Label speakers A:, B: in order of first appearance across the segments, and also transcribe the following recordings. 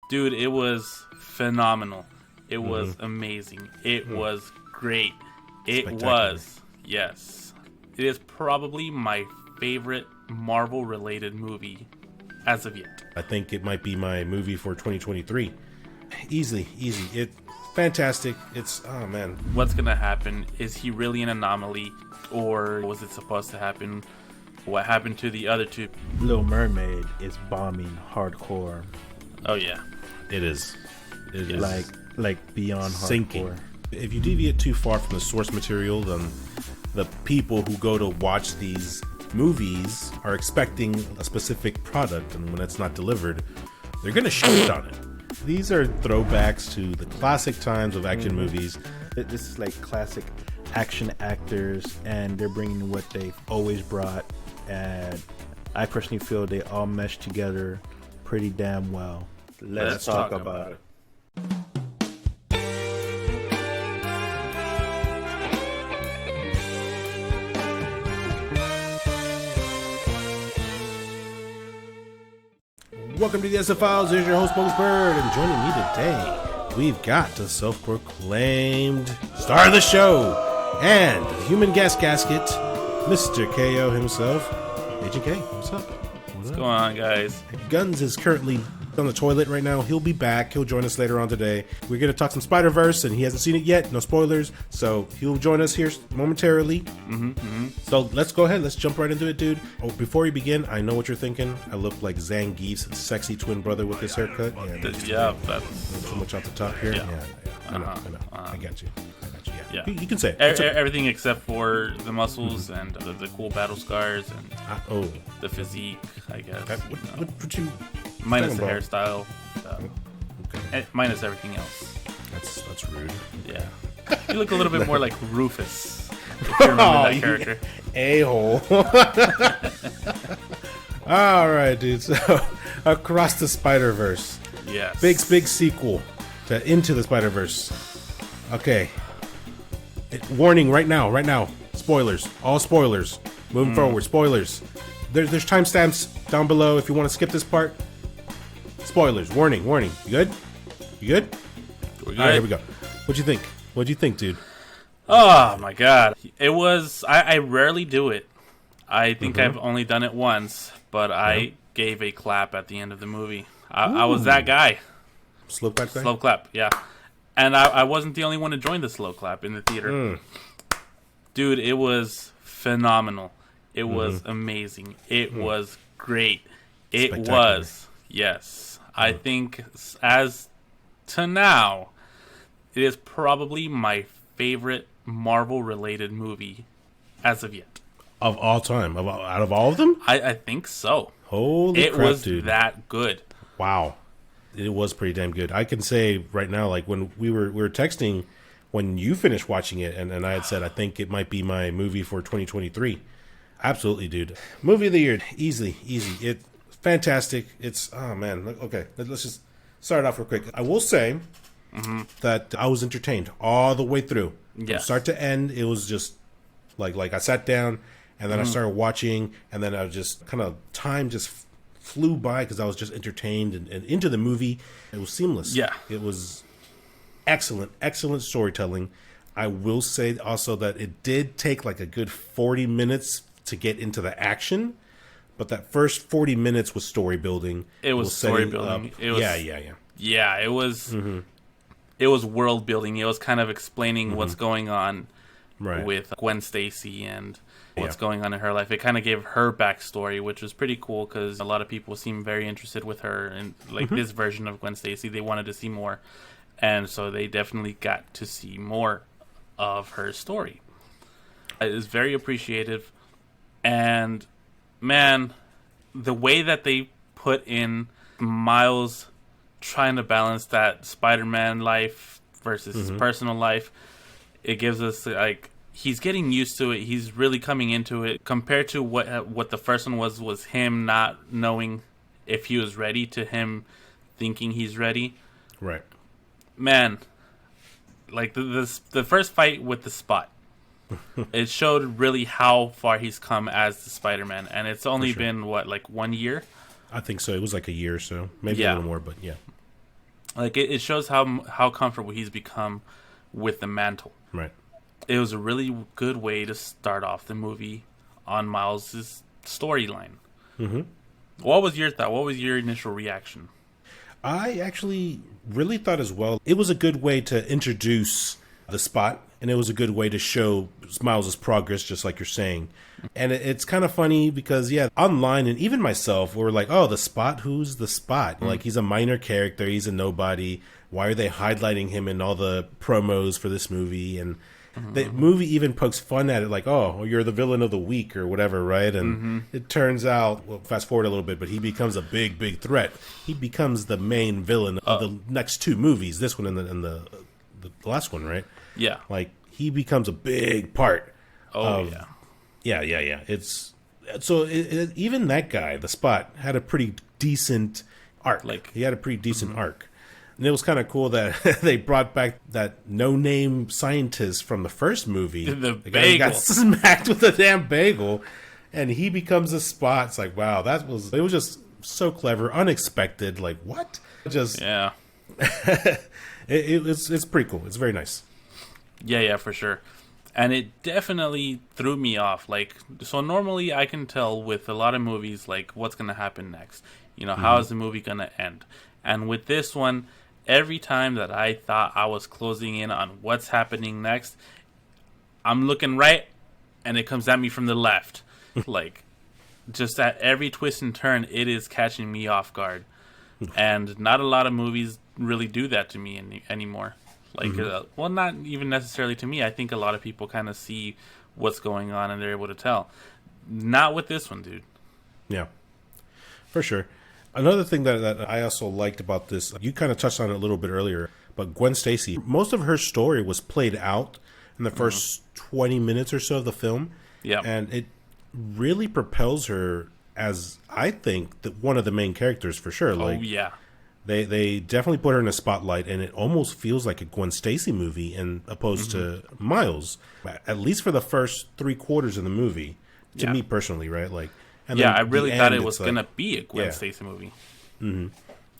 A: Dude, it was phenomenal. It was amazing. It was great. It was, yes. It is probably my favorite Marvel-related movie as of yet.
B: I think it might be my movie for 2023. Easy. It's fantastic. It's, oh man.
A: What's gonna happen? Is he really an anomaly? Or was it supposed to happen? What happened to the other two?
C: Little Mermaid is bombing hardcore.
A: Oh yeah.
B: It is. It is.
C: Like beyond
B: sinking.
C: hardcore.
B: If you deviate too far from the source material, then the people who go to watch these movies are expecting a specific product, and when it's not delivered, they're gonna shit on it. These are throwbacks to the classic times of action movies.
C: This is like classic action actors, and they're bringing what they've always brought, and I personally feel they all mesh together pretty damn well. Let's talk about it.
B: Welcome to the SF Files. Here's your host, Bogus Bird, and joining me today, we've got the self-proclaimed star of the show and the human gas gasket, Mr. KO himself, Agent K. What's up?
A: What's going on, guys?
B: Guns is currently on the toilet right now. He'll be back. He'll join us later on today. We're going to talk some SpiderVerse, and he hasn't seen it yet. No spoilers. So he'll join us here momentarily. So let's go ahead. Let's jump right into it, dude. Oh, before we begin, I know what you're thinking. I look like Zangief's sexy twin brother with this haircut.
A: Yeah, that's
B: too much off the top here. Yeah. I know. I got you. Yeah. You can say it.
A: Everything except for the muscles and the cool battle scars and the physique, I guess.
B: What you
A: minus the hairstyle, minus everything else.
B: That's rude.
A: Yeah, you look a little bit more like Rufus. If you remember that character,
B: a-hole. All right, dude. So, Across the Spider-Verse.
A: Yes.
B: Big sequel to Into the Spider-Verse. Okay. Warning right now. Spoilers. All spoilers. Moving forward. Spoilers. There's timestamps down below if you want to skip this part. Spoilers. Warning. You good?
A: We're good.
B: All right, here we go. What'd you think, dude?
A: Oh my god. It was... I rarely do it. I think I've only done it once, but I gave a clap at the end of the movie. I was that guy.
B: Slow clap guy?
A: Slow clap, yeah. And I wasn't the only one to join the slow clap in the theater. Dude, it was phenomenal. It was amazing. It was great. It was, yes. I think as to now, it is probably my favorite Marvel-related movie as of yet.
B: Of all time? Out of all of them?
A: I think so.
B: Holy crap, dude.
A: It was that good.
B: Wow. It was pretty damn good. I can say right now, like when we were texting when you finished watching it, and I had said I think it might be my movie for 2023. Absolutely, dude. Movie of the year, easy. It's fantastic. It's okay. Let's just start off real quick. I will say that I was entertained all the way through, from start to end. It was just like I sat down and then I started watching, and then I was just kind of time just flew by because I was just entertained and into the movie. It was seamless. Yeah. It was excellent storytelling. I will say also that it did take like a good 40 minutes to get into the action, but that first 40 minutes was story building.
A: It was story building. It was, yeah, it was it was world building. It was kind of explaining what's going on with Gwen Stacy and what's going on in her life. It kind of gave her backstory, which was pretty cool because a lot of people seem very interested with her and like this version of Gwen Stacy. They wanted to see more, and so they definitely got to see more of her story. It is very appreciative, and man, the way that they put in Miles trying to balance that Spider-Man life versus his personal life, it gives us like he's getting used to it. He's really coming into it compared to what the first one was him not knowing if he was ready to him thinking he's ready.
B: Right.
A: Man, like the first fight with the Spot, it showed really how far he's come as the Spider-Man, and it's only been what, like 1 year?
B: I think so. It was like a year or so, maybe a little more, but yeah.
A: Like, it shows how comfortable he's become with the mantle.
B: Right.
A: It was a really good way to start off the movie on Miles' storyline. Mm-hmm. What was your thought? What was your initial reaction?
B: I actually really thought as well. It was a good way to introduce the Spot, and it was a good way to show Miles' progress, just like you're saying. And it's kind of funny because, yeah, online and even myself, we were like, oh, the Spot? Who's the Spot? Mm-hmm. Like, he's a minor character. He's a nobody. Why are they highlighting him in all the promos for this movie? And the movie even pokes fun at it, like, oh, you're the villain of the week or whatever, right? And it turns out, well, fast forward a little bit, but he becomes a big, big threat. He becomes the main villain of the next two movies, this one and the last one, right?
A: Yeah.
B: Like, he becomes a big part. Yeah. It's so even that guy, the Spot, had a pretty decent arc. Like, he had a pretty decent arc. And it was kind of cool that they brought back that no-name scientist from the first movie.
A: The guy
B: got smacked with a damn bagel, and he becomes a Spot. It's like, wow, it was just so clever, unexpected. Like, what?
A: Yeah.
B: It's pretty cool. It's very nice.
A: Yeah, for sure. And it definitely threw me off. Like, so normally I can tell with a lot of movies, like, what's going to happen next. You know, how is the movie going to end? And with this one, every time that I thought I was closing in on what's happening next, I'm looking right, and it comes at me from the left. Like, just at every twist and turn, it is catching me off guard. And not a lot of movies really do that to me anymore. Like, well, not even necessarily to me. I think a lot of people kind of see what's going on and they're able to tell. Not with this one, dude.
B: Yeah, for sure. Another thing that I also liked about this, you kind of touched on it a little bit earlier, but Gwen Stacy, most of her story was played out in the first 20 minutes or so of the film.
A: Yeah.
B: And it really propels her as, I think, one of the main characters for sure. Like,
A: yeah.
B: They definitely put her in a spotlight, and it almost feels like a Gwen Stacy movie opposed to Miles, at least for the first 3/4 of the movie, to me personally, right? Like, and
A: I really thought it was going to be a Gwen Stacy movie.
B: Mm-hmm.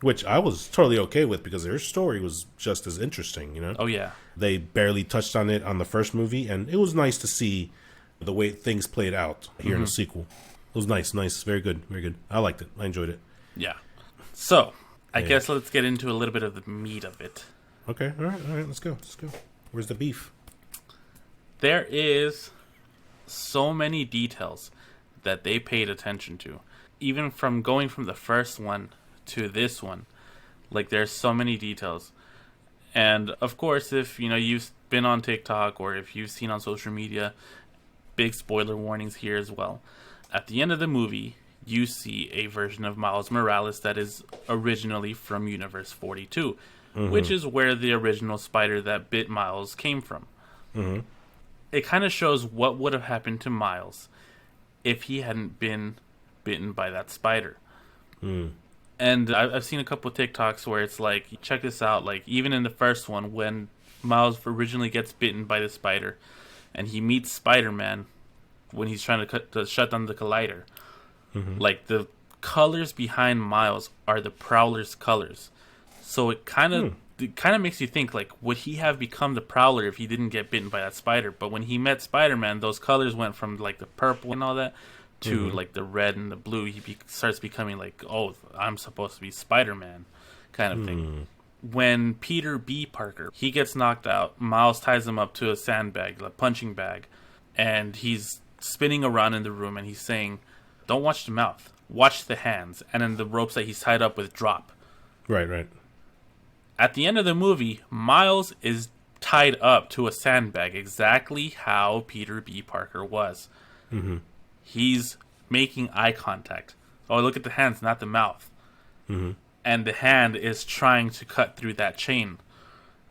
B: Which I was totally okay with because her story was just as interesting, you know?
A: Oh, yeah.
B: They barely touched on it on the first movie, and it was nice to see the way things played out here in the sequel. It was nice. Very good. I liked it. I enjoyed it.
A: Yeah. So, I guess let's get into a little bit of the meat of it.
B: Okay. All right. Let's go. Where's the beef?
A: There is so many details that they paid attention to. Even from going from the first one to this one. Like, there's so many details. And, of course, if, you've been on TikTok or if you've seen on social media, big spoiler warnings here as well. At the end of the movie, you see a version of Miles Morales that is originally from Universe 42, which is where the original spider that bit Miles came from. Mm-hmm. It kind of shows what would have happened to Miles if he hadn't been bitten by that spider. And I've seen a couple of TikToks where it's like, check this out, like, even in the first one, when Miles originally gets bitten by the spider, and he meets Spider-Man when he's trying to shut down the collider, like, the colors behind Miles are the Prowler's colors. So it kind of makes you think, like, would he have become the Prowler if he didn't get bitten by that spider? But when he met Spider-Man, those colors went from, like, the purple and all that to, like, the red and the blue. He starts becoming, like, oh, I'm supposed to be Spider-Man kind of thing. When Peter B. Parker, he gets knocked out, Miles ties him up to a sandbag, a punching bag, and he's spinning around in the room, and he's saying, don't watch the mouth, watch the hands, and then the ropes that he's tied up with drop.
B: Right.
A: At the end of the movie, Miles is tied up to a sandbag, exactly how Peter B. Parker was. He's making eye contact. Oh, look at the hands, not the mouth. And the hand is trying to cut through that chain.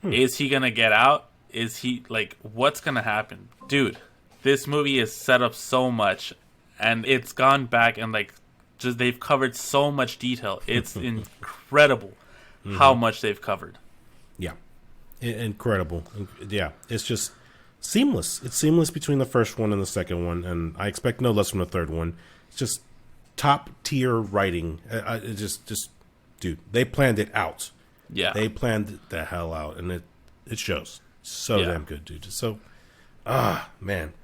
A: Is he going to get out? Is he, like, what's going to happen? Dude, this movie is set up so much, and it's gone back and, like, just they've covered so much detail. It's incredible how much they've covered.
B: Yeah. Incredible. Yeah. It's just seamless. It's seamless between the first one and the second one, and I expect no less from the third one. It's just top tier writing. Dude, they planned it out.
A: Yeah.
B: They planned the hell out, and it shows. So damn good, dude. So, man.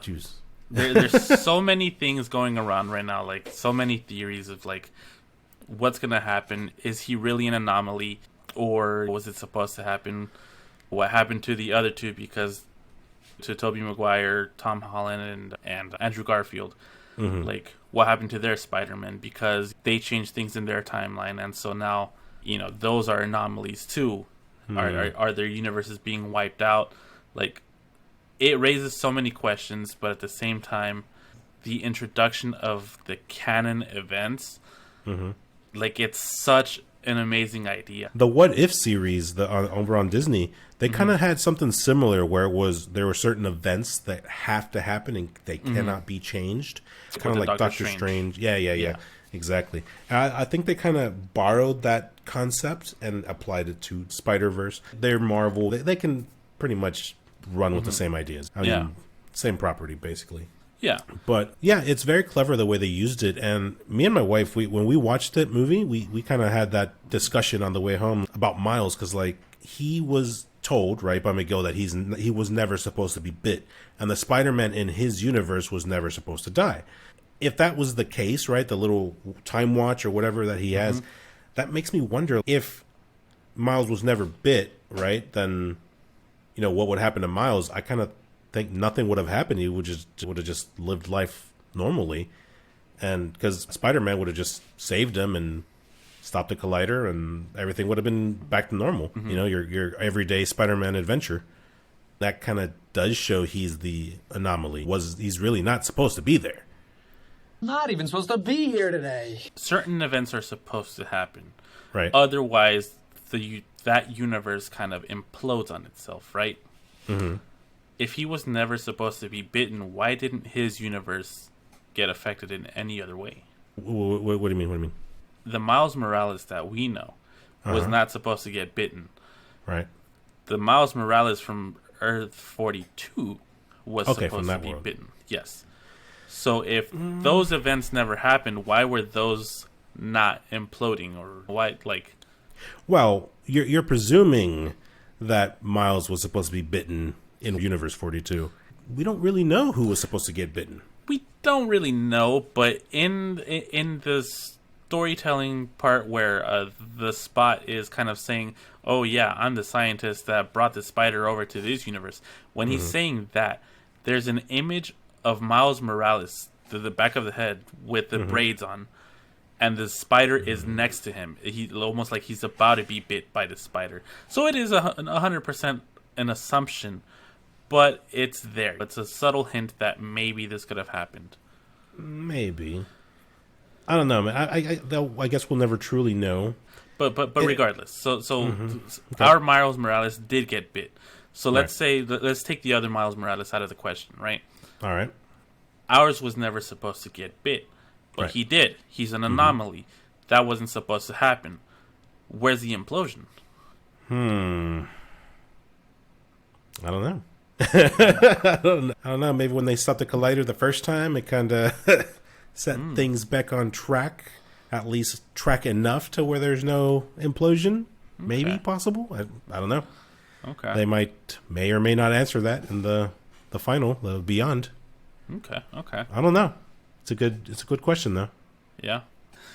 B: Juice.
A: There's so many things going around right now, like so many theories of like what's gonna happen. Is he really an anomaly, or was it supposed to happen? What happened to the other two? Because to Tobey Maguire, Tom Holland, and Andrew Garfield, like what happened to their Spider-Man? Because they changed things in their timeline, and so now those are anomalies too. Are their universes being wiped out? Like, it raises so many questions, but at the same time, the introduction of the canon events, like, it's such an amazing idea.
B: The What If series over on Disney, they kind of had something similar where there were certain events that have to happen and they cannot be changed. It's kind of like Doctor Strange. Yeah. Exactly. I think they kind of borrowed that concept and applied it to SpiderVerse. They're Marvel. They can pretty much run with the same ideas. I mean, same property, basically.
A: Yeah.
B: But, yeah, it's very clever the way they used it. And me and my wife, when we watched that movie, we kind of had that discussion on the way home about Miles. Because, like, he was told, right, by Miguel that he was never supposed to be bit. And the Spider-Man in his universe was never supposed to die. If that was the case, right, the little time watch or whatever that he has, that makes me wonder if Miles was never bit, right, then, what would happen to Miles? I kind of think nothing would have happened. He would have just lived life normally. And because Spider-Man would have just saved him and stopped the collider and everything would have been back to normal. Your everyday Spider-Man adventure. That kind of does show he's the anomaly. He's really not supposed to be there.
D: Not even supposed to be here today.
A: Certain events are supposed to happen.
B: Right.
A: Otherwise, that universe kind of implodes on itself, right? If he was never supposed to be bitten, why didn't his universe get affected in any other way?
B: What do you mean? What do you mean?
A: The Miles Morales that we know was not supposed to get bitten.
B: Right.
A: The Miles Morales from Earth 42 was supposed to be bitten. Yes. So if those events never happened, why were those not imploding, or why, like?
B: Well, you're presuming that Miles was supposed to be bitten in Universe 42. We don't really know who was supposed to get bitten.
A: We don't really know, but in the storytelling part where the Spot is kind of saying, "Oh yeah, I'm the scientist that brought the spider over to this universe." When he's saying that, there's an image of Miles Morales, the back of the head with the braids on, and the spider is next to him. He almost like he's about to be bit by the spider. So it is 100% an assumption, but it's there. It's a subtle hint that maybe this could have happened.
B: Maybe. I don't know, man. I guess we'll never truly know.
A: But regardless, so our Miles Morales did get bit. So let's take the other Miles Morales out of the question, right?
B: All right.
A: Ours was never supposed to get bit, but he did. He's an anomaly. That wasn't supposed to happen. Where's the implosion?
B: I don't know. I don't know. Maybe when they stopped the collider the first time, it kind of set things back on track. At least track enough to where there's no implosion. Okay. Maybe possible. I don't know.
A: Okay.
B: They may or may not answer that in the final, the Beyond.
A: Okay.
B: I don't know. It's a good question though.
A: Yeah.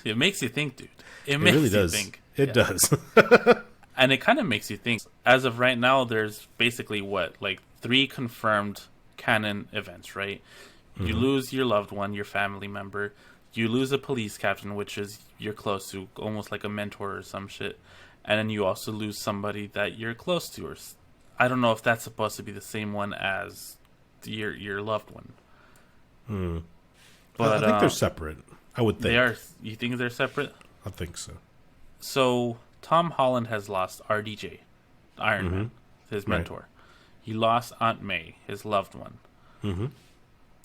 A: It makes you think, dude.
B: It really does.
A: Think.
B: It does.
A: And it kind of makes you think. As of right now, there's basically 3 confirmed canon events, right? You lose your loved one, your family member. You lose a police captain, which is you're close to, almost like a mentor or some shit. And then you also lose somebody that you're close to. Or I don't know if that's supposed to be the same one as your loved one.
B: But I think they're separate. I would think.
A: They are. You think they're separate?
B: I think so.
A: So Tom Holland has lost RDJ, Iron Man, his mentor. Right. He lost Aunt May, his loved one.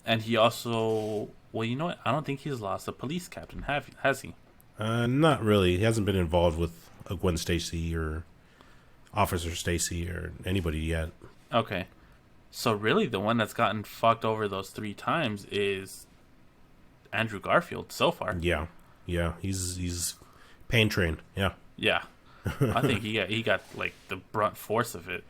A: And he also... Well, you know what? I don't think he's lost a police captain, has he?
B: Not really. He hasn't been involved with a Gwen Stacy or Officer Stacy or anybody yet.
A: Okay. So really, the one that's gotten fucked over those 3 times is Andrew Garfield so far.
B: Yeah. He's pain trained. Yeah.
A: Yeah. I think he got like the brunt force of it,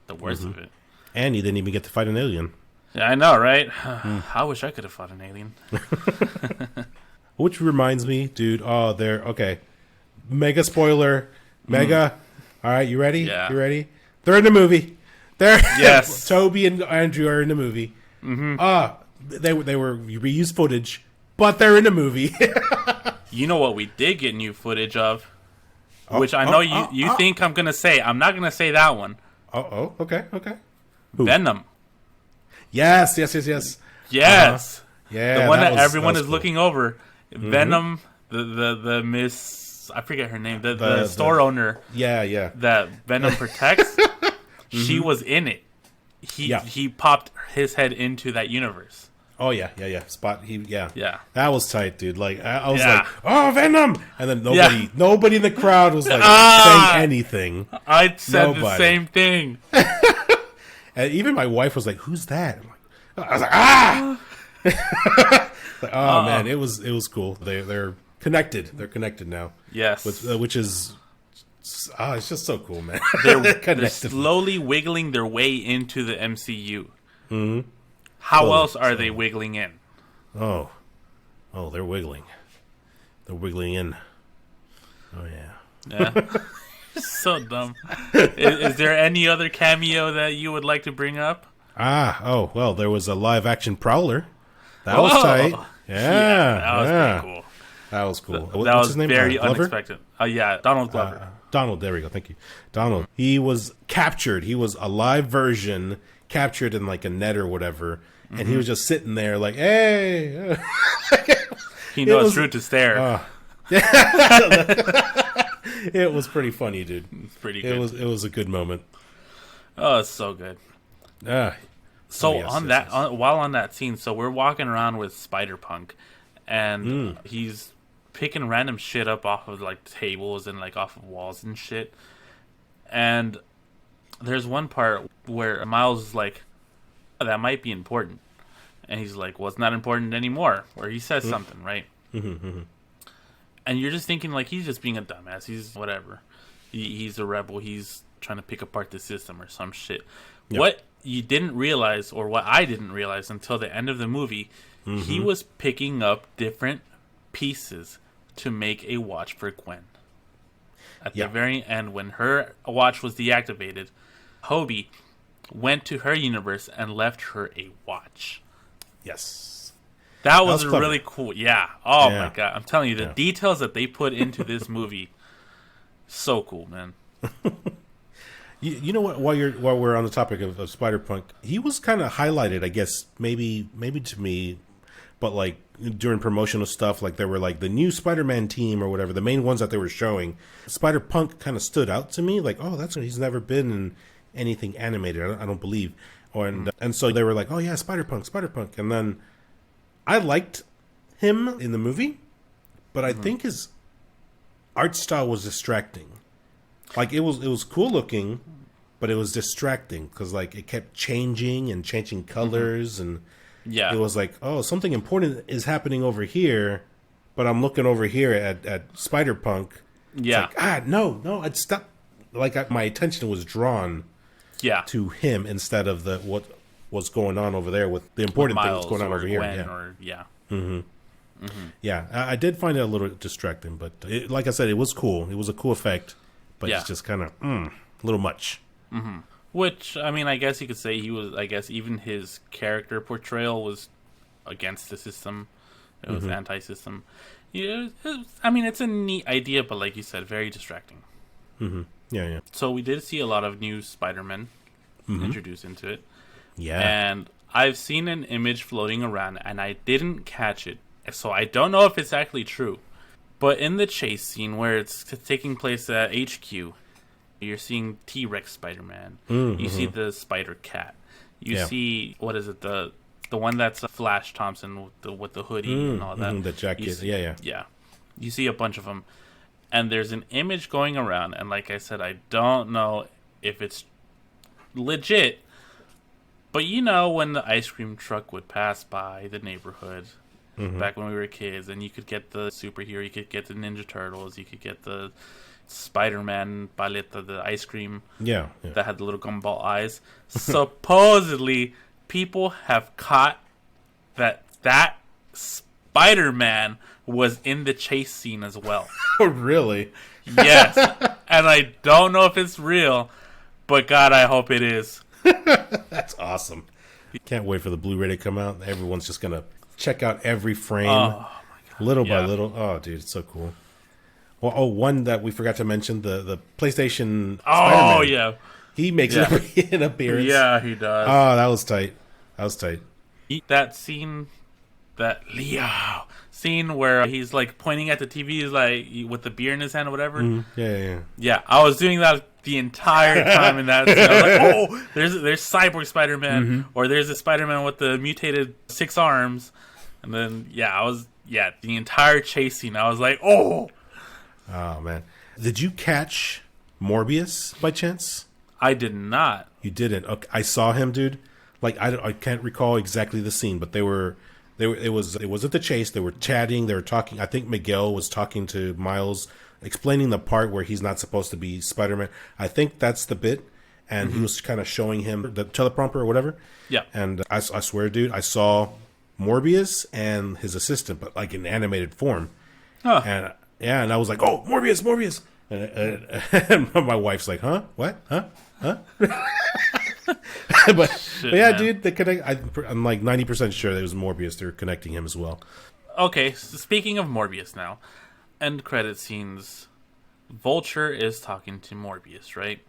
A: the worst of it.
B: And he didn't even get to fight an alien.
A: Yeah, I know, right? I wish I could have fought an alien.
B: Which reminds me, dude. Oh, there. Okay, mega spoiler. Mega. All right, you ready?
A: Yeah.
B: You ready? They're in the movie. They're
A: Yes.
B: Toby and Andrew are in the movie. They were reused footage, but they're in the movie.
A: You know what we did get new footage of, which I know you think I'm gonna say. I'm not gonna say that one.
B: Okay.
A: Who? Venom.
B: Yes.
A: Yes.
B: Yeah,
A: the one that everyone is
B: cool.
A: looking over. Venom, the Miss, I forget her name, the store owner.
B: Yeah.
A: That Venom protects. She was in it. He popped his head into that universe.
B: Oh yeah. Spot.
A: Yeah.
B: That was tight, dude. Like I was like, oh, Venom, and then nobody in the crowd was like saying anything.
A: I said the same thing.
B: And even my wife was like, "Who's that?" I was like, "Ah!" Like, oh man, it was cool. They're connected. They're connected now.
A: Yes,
B: which is it's just so cool, man.
A: They're slowly wiggling their way into the MCU. Mm-hmm. How else are they wiggling in?
B: Oh, they're wiggling. They're wiggling in. Oh yeah.
A: So dumb. Is there any other cameo that you would like to bring up?
B: Well, there was a live action Prowler. That was tight. Yeah,
A: that was pretty cool.
B: That was cool.
A: That
B: What's
A: was
B: his name?
A: very
B: Glover?
A: unexpected. Donald Glover.
B: Donald, there we go. Thank you. Donald. He was captured. He was a live version captured in like a net or whatever. And he was just sitting there like, hey.
A: He knows true to stare.
B: It was pretty funny, dude.
A: It's pretty good.
B: It was a good moment.
A: Oh, it's so good. While on that scene, so we're walking around with Spider-Punk, and he's picking random shit up off of like tables and like off of walls and shit. And there's one part where Miles is like, oh, that might be important. And he's like, well, it's not important anymore. Or he says something, right? And you're just thinking, like, he's just being a dumbass. He's whatever. He's a rebel. He's trying to pick apart the system or some shit. Yep. What you didn't realize, or what I didn't realize until the end of the movie, he was picking up different pieces to make a watch for Gwen. At the very end, when her watch was deactivated, Hobie went to her universe and left her a watch.
B: Yes.
A: That was really cool. Yeah. Oh my god. I'm telling you, the details that they put into this movie, so cool, man.
B: You know what? While we're on the topic of Spider-Punk, he was kind of highlighted, I guess, maybe to me, but like during promotional stuff, like there were like the new Spider-Man team or whatever, the main ones that they were showing. Spider-Punk kind of stood out to me, like, oh, he's never been in anything animated. I don't believe. And so they were like, oh yeah, Spider-Punk, and then I liked him in the movie, but I think his art style was distracting. Like it was cool looking, but it was distracting because like it kept changing colors, and it was like, oh, something important is happening over here, but I'm looking over here at Spider-Punk.
A: Yeah,
B: it's like, no, I'd stop. Like my attention was drawn. To him instead of what was going on over there with the important thing that's going on over here. Yeah, I did find it a little distracting, but like I said, it was cool. It was a cool effect, but it's just kind of a little much.
A: Which, I mean, I guess you could say he was. I guess even his character portrayal was against the system. It was anti-system. I mean, it's a neat idea, but like you said, very distracting.
B: Yeah.
A: So we did see a lot of new Spider-Men introduced into it.
B: Yeah.
A: And I've seen an image floating around, and I didn't catch it. So I don't know if it's actually true. But in the chase scene where it's taking place at HQ, you're seeing T-Rex Spider-Man. You see the Spider-Cat. You see, what is it, the one that's Flash Thompson with the hoodie and all that.
B: The jacket,
A: Yeah. You see a bunch of them. And there's an image going around, and like I said, I don't know if it's legit, but you know when the ice cream truck would pass by the neighborhood back when we were kids, and you could get the superhero, you could get the Ninja Turtles, you could get the Spider-Man paleta, the ice cream.
B: Yeah.
A: That had the little gumball eyes. Supposedly, people have caught that Spider-Man was in the chase scene as well.
B: Oh, really?
A: Yes. And I don't know if it's real, but God, I hope it is.
B: That's awesome. Can't wait for the Blu-ray to come out. Everyone's just going to check out every frame. Oh, my God. Little by little. Oh, dude, it's so cool. Well, one that we forgot to mention, the PlayStation Spider-Man.
A: Oh, yeah.
B: He makes an appearance.
A: Yeah, he does.
B: Oh, that was tight.
A: That scene, scene where he's like pointing at the TV, is like with the beer in his hand or whatever. Yeah. I was doing that the entire time in that scene. I was like, oh, there's Cyborg Spider-Man, or there's a Spider-Man with the mutated 6 arms, and then the entire chase scene. I was like, oh
B: man, did you catch Morbius by chance?
A: I did not.
B: You didn't? Okay, I saw him, dude. Like I can't recall exactly the scene, but it wasn't the chase. They were chatting. They were talking. I think Miguel was talking to Miles, explaining the part where he's not supposed to be Spider-Man. I think that's the bit, and he was kind of showing him the teleprompter or whatever.
A: Yeah.
B: And I swear, dude, I saw Morbius and his assistant, but like in animated form.
A: Huh.
B: And I was like, oh, Morbius. And my wife's like, huh? What? Huh? but yeah, man. Dude, they connect. I'm like 90% sure that it was Morbius. They're connecting him as well.
A: Okay, so speaking of Morbius now, end credit scenes. Vulture is talking to Morbius, right?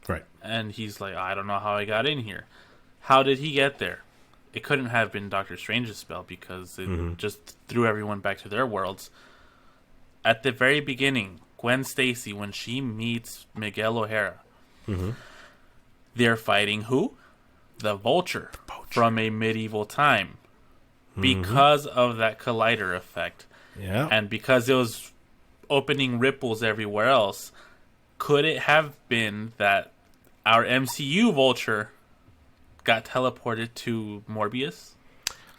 B: Right.
A: And he's like, I don't know how I got in here. How did he get there? It couldn't have been Doctor Strange's spell because it just threw everyone back to their worlds. At the very beginning, Gwen Stacy, when she meets Miguel O'Hara, they're fighting who? The Vulture from a medieval time. Because of that collider effect.
B: Yeah.
A: And because it was opening ripples everywhere else, could it have been that our MCU Vulture got teleported to Morbius?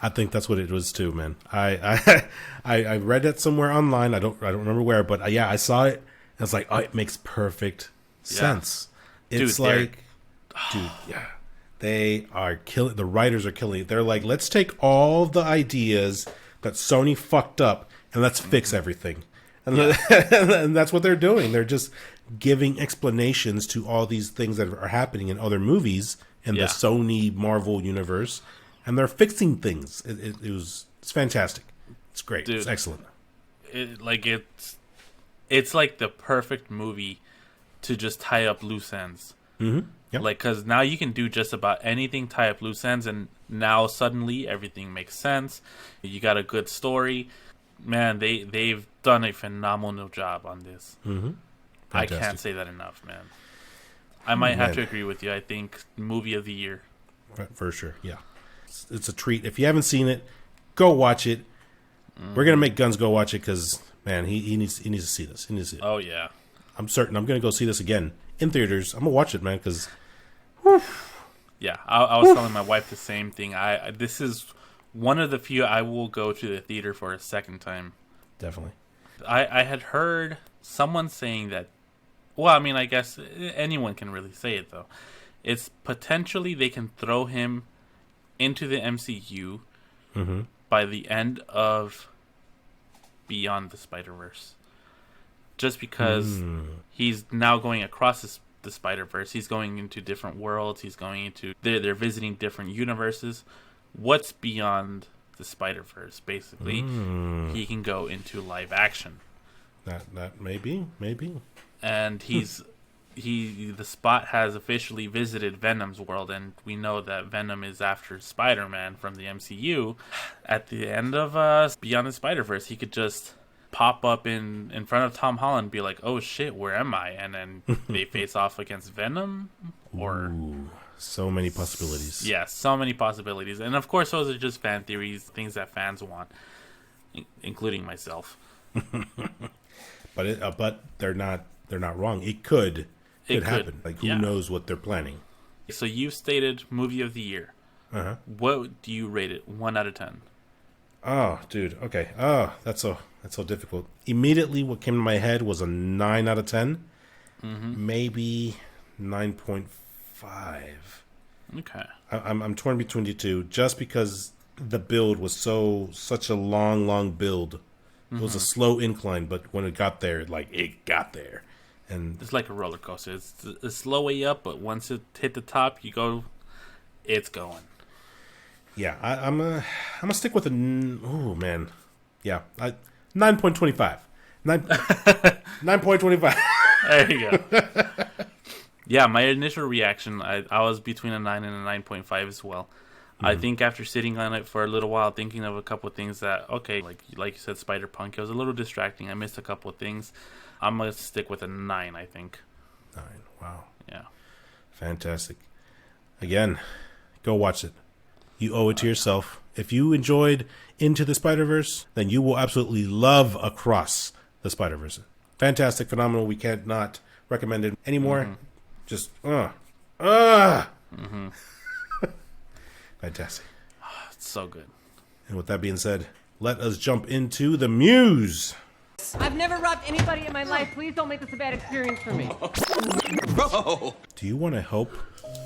B: I think that's what it was too, man. I read that somewhere online. I don't remember where, but I saw it. And it's like, oh, it makes perfect sense. It's they are killing. The writers are killing it. They're like, let's take all the ideas that Sony fucked up and let's fix everything. And, and that's what they're doing. They're just giving explanations to all these things that are happening in other movies in the Sony Marvel universe, and they're fixing things. It's fantastic. It's great. Dude, it's excellent.
A: It's like the perfect movie to just tie up loose ends.
B: Yep.
A: Like, because now you can do just about anything, tie up loose ends, and now suddenly everything makes sense. You got a good story. Man, they've done a phenomenal job on this. I can't say that enough, man. I might have to agree with you. I think movie of the year.
B: For sure, yeah. It's a treat. If you haven't seen it, go watch it. We're going to make Guns go watch it because, man, he needs to see this. He needs to see it.
A: Oh, yeah.
B: I'm certain I'm going to go see this again in theaters. I'm going to watch it, man, because...
A: Yeah, I was telling my wife the same thing. This is one of the few I will go to the theater for a second time.
B: Definitely.
A: I had heard someone saying that, well, I mean, I guess anyone can really say it, though. It's potentially they can throw him into the MCU by the end of Beyond the Spider-Verse. Just because he's now going across the Spider-Verse. He's going into different worlds. He's going into... They're visiting different universes. What's beyond the Spider-Verse, basically? He can go into live action.
B: That maybe.
A: And the Spot has officially visited Venom's world, and we know that Venom is after Spider-Man from the MCU. At the end of Beyond the Spider-Verse, he could just pop up in front of Tom Holland and be like, oh shit, where am I? And then they face off against Venom, or...
B: Ooh, so many possibilities.
A: Yeah, so many possibilities. And of course, those are just fan theories, things that fans want, including myself.
B: But they're not wrong. It could happen. Like, who knows what they're planning.
A: So you've stated movie of the year. What do you rate it? 1 out of 10?
B: Oh, dude. Okay. Oh, that's so difficult. Immediately, what came to my head was a 9 out of 10. Maybe 9.5.
A: Okay.
B: I'm torn between the two, just because the build was such a long build. It was a slow incline, but when it got there, it got there, and
A: it's like a roller coaster. It's a slow way up, but once it hit the top, it's going.
B: Yeah, I'm gonna stick with 9.25. 9.25.
A: There you go. Yeah, my initial reaction, I was between a 9 and a 9.5 as well. I think after sitting on it for a little while, thinking of a couple of things that, okay, like you said, Spider-Punk, it was a little distracting. I missed a couple of things. I'm going to stick with a 9, I think.
B: 9, wow.
A: Yeah.
B: Fantastic. Again, go watch it. You owe it to yourself. If you enjoyed Into the Spider-Verse, then you will absolutely love Across the Spider-Verse. Fantastic, phenomenal. We can't not recommend it anymore. Just, Fantastic.
A: It's so good.
B: And with that being said, let us jump into the Muse.
E: I've never robbed anybody in my life. Please don't make this a bad experience for me.
B: Bro! Do you want to help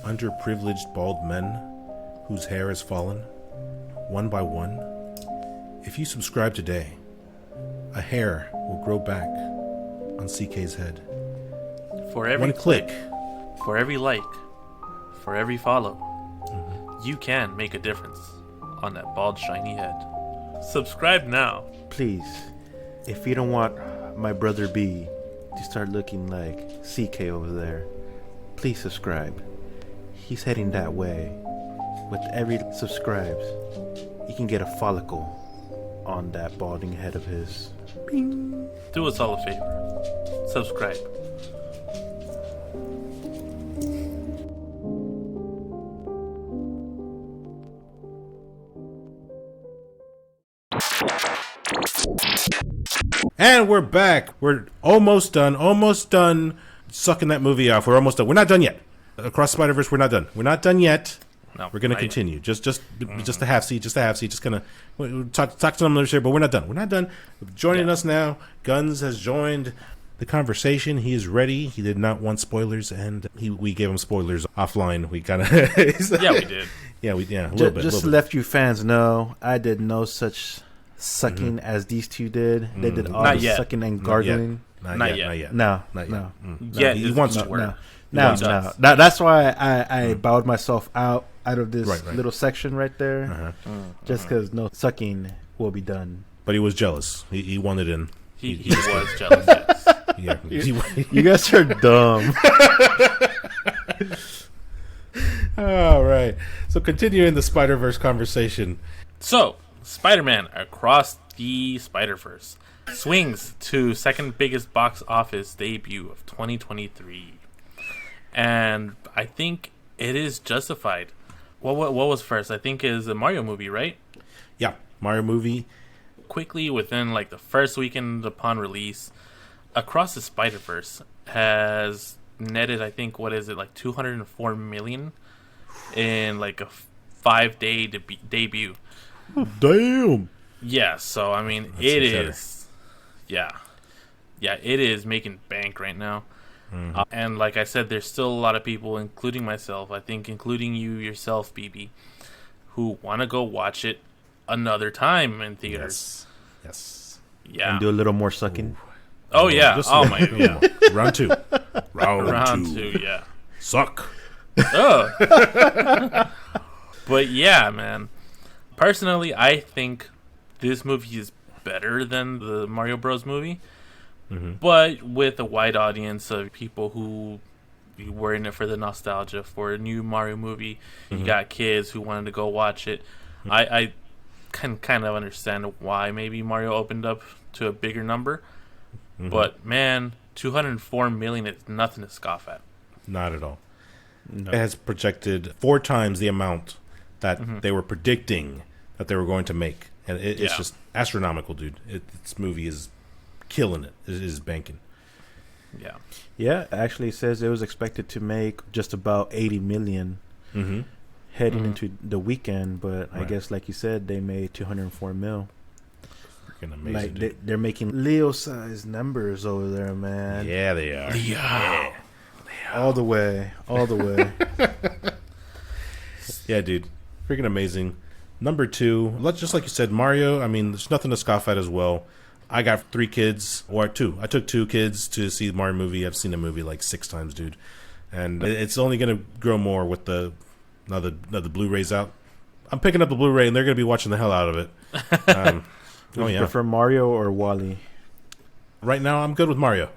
B: underprivileged bald men whose hair has fallen, one by one? If you subscribe today, a hair will grow back on CK's head.
A: For every
B: one click.
A: For every like. For every follow. You can make a difference on that bald, shiny head. Subscribe now.
C: Please, if you don't want my brother B to start looking like CK over there, please subscribe. He's heading that way. With every subscribes, you can get a follicle on that balding head of his. Bing.
A: Do us all a favor. Subscribe.
B: And we're back. We're almost done sucking that movie off. We're almost done. We're not done yet. Across Spider-Verse, we're not done. We're not done yet.
A: No,
B: we're going to continue. Just a half seat. Just going to talk to them later, but we're not done. We're not done. Joining us now, Guns has joined the conversation. He is ready. He did not want spoilers, and we gave him spoilers offline. We kind of
A: yeah, we did.
B: Yeah, a little bit.
C: Just to let you fans know, I did no such sucking as these two did. They did all the sucking and gargling.
B: Not yet.
C: No.
A: Yeah,
B: he wants to.
C: No. That's why I bowed myself out of this little section right there, just because no sucking will be done.
B: But he was jealous. He wanted in.
A: He was jealous. Yes.
B: Yeah.
C: You guys are dumb.
B: All right. So continuing the Spider-Verse conversation.
A: So Spider-Man Across the Spider-Verse swings to second biggest box office debut of 2023. And I think it is justified. What was first? I think is a Mario movie, right?
B: Yeah, Mario movie.
A: Quickly, within like the first weekend upon release, Across the Spider-Verse has netted, I think, what is it, like 204 million in like a 5-day debut.
B: Damn.
A: Yeah, so I mean, it is. Yeah, it is making bank right now. Mm-hmm. And like I said, there's still a lot of people, including myself, I think, including you yourself, BB, who want to go watch it another time in theaters.
B: Yes.
C: Yeah. And do a little more sucking.
A: Ooh. Oh, yeah. Oh, my God.
B: Round two.
A: Round two, yeah.
B: Suck.
A: Oh. But yeah, man. Personally, I think this movie is better than the Mario Bros. Movie. Mm-hmm. But with a wide audience of people who were in it for the nostalgia for a new Mario movie. Mm-hmm. You got kids who wanted to go watch it. Mm-hmm. I can kind of understand why maybe Mario opened up to a bigger number. Mm-hmm. But, man, 204 million is nothing to scoff at.
B: Not at all. No. It has projected 4 times the amount that they were predicting that they were going to make. And it's just astronomical, dude. This movie is killing it. It is banking.
A: Yeah.
C: Yeah, actually it says it was expected to make just about 80 million. Mm-hmm. heading into the weekend, but I guess, like you said, they made 204 mil.
B: Freaking amazing.
C: Like they're making Leo-sized numbers over there, man.
B: Yeah, they are. Leo. Yeah.
C: All the way.
B: Yeah, dude. Freaking amazing. Number 2, just like you said, Mario. I mean, there's nothing to scoff at as well. I got 3 kids, or 2. I took 2 kids to see the Mario movie. I've seen the movie like 6 times, dude. And it's only going to grow more with the Blu-rays out. I'm picking up the Blu-ray, and they're going to be watching the hell out of it.
C: Oh yeah. Prefer Mario or Wally?
B: Right now, I'm good with Mario.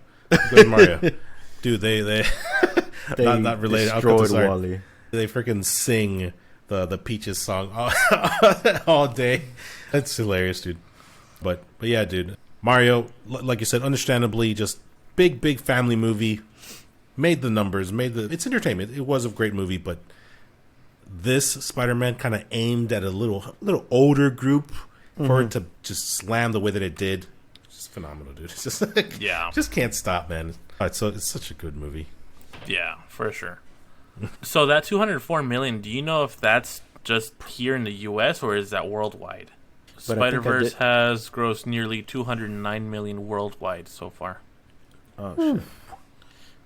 B: Dude, they not related.
C: Destroyed Wally.
B: They freaking sing the Peaches song all day. That's hilarious, dude. But yeah, dude. Mario, like you said, understandably, just big family movie. Made the numbers. It's entertainment. It was a great movie, but this Spider-Man kind of aimed at a little older group. For it to just slam the way that it did, just phenomenal, dude. It's just just can't stop, man. It's such a good movie.
A: Yeah, for sure. So that 204 million, do you know if that's just here in the U.S. or is that worldwide? But SpiderVerse has grossed nearly 209 million worldwide so far.
C: Oh shit!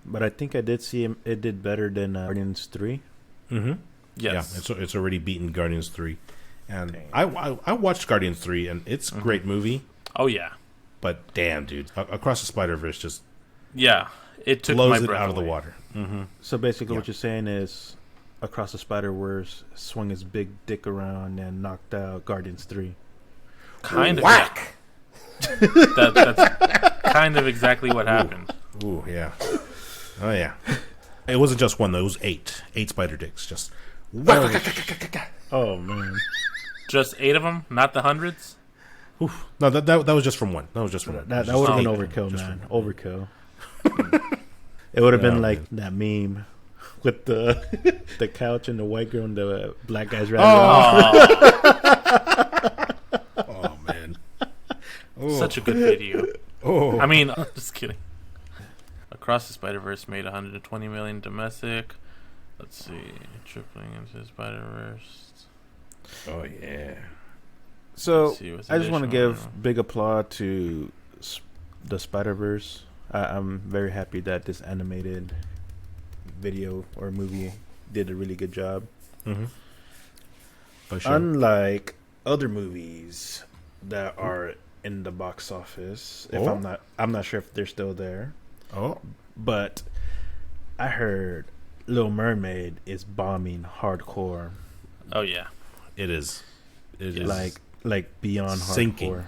C: But I think I did see it did better than Guardians 3.
B: Mm-hmm.
A: Yes.
B: Yeah, it's already beaten Guardians 3. And I watched Guardians 3, and it's a great movie.
A: Oh, yeah.
B: But damn, dude. Across the Spider-Verse just...
A: Yeah, it took
B: blows
A: my
B: it
A: breath
B: out
A: away.
B: of the water. Mm-hmm.
C: So basically what you're saying is Across the Spider-Verse swung his big dick around and knocked out Guardians 3.
A: Kind of.
B: Whack!
A: That's kind of exactly what happened.
B: Ooh, yeah. Oh, yeah. It wasn't just one, though. It was 8. 8 spider dicks. Just...
C: Oh, man.
A: Just 8 of them, not the hundreds?
B: Oof. No, that was just from one. That was just from one.
C: That would have been overkill, man. Overkill. It would have been like that meme with the couch and the white girl and the black guys running
B: Oh, man.
A: Such a good video. I mean, I'm just kidding. Across the Spider-Verse made 120 million domestic. Let's see. Tripling into Spider-Verse.
B: Oh, yeah.
C: So, I just want to give big applaud to the Spider-Verse. I'm very happy that this animated video or movie did a really good job.
B: Mm-hmm. For sure.
C: Unlike other movies that are in the box office, if I'm not sure if they're still there.
B: Oh,
C: but I heard Little Mermaid is bombing hardcore.
A: Oh yeah,
B: it is. It is
C: like beyond
B: sinking.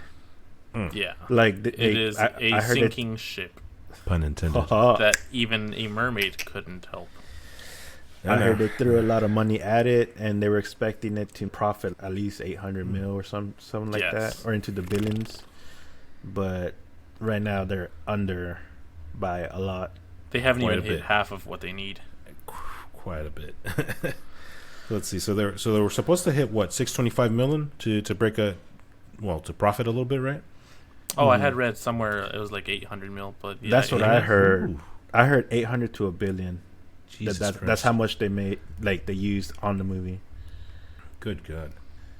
C: Hardcore.
A: Yeah,
C: like
A: it is a sinking ship.
B: Pun intended.
A: That even a mermaid couldn't help.
C: I heard they threw a lot of money at it, and they were expecting it to profit at least 800 mil or something like that, or into the billions. But right now they're under by a lot.
A: They haven't even hit half of what they need.
B: Quite a bit. Let's see. So they were supposed to hit what, 625 million to break to profit a little bit, right?
A: Oh, I had read somewhere it was like 800 mil, but yeah,
C: that's what I heard. Ooh. I heard 800 to a billion. That's how much they made, like they used on the movie.
B: Good God.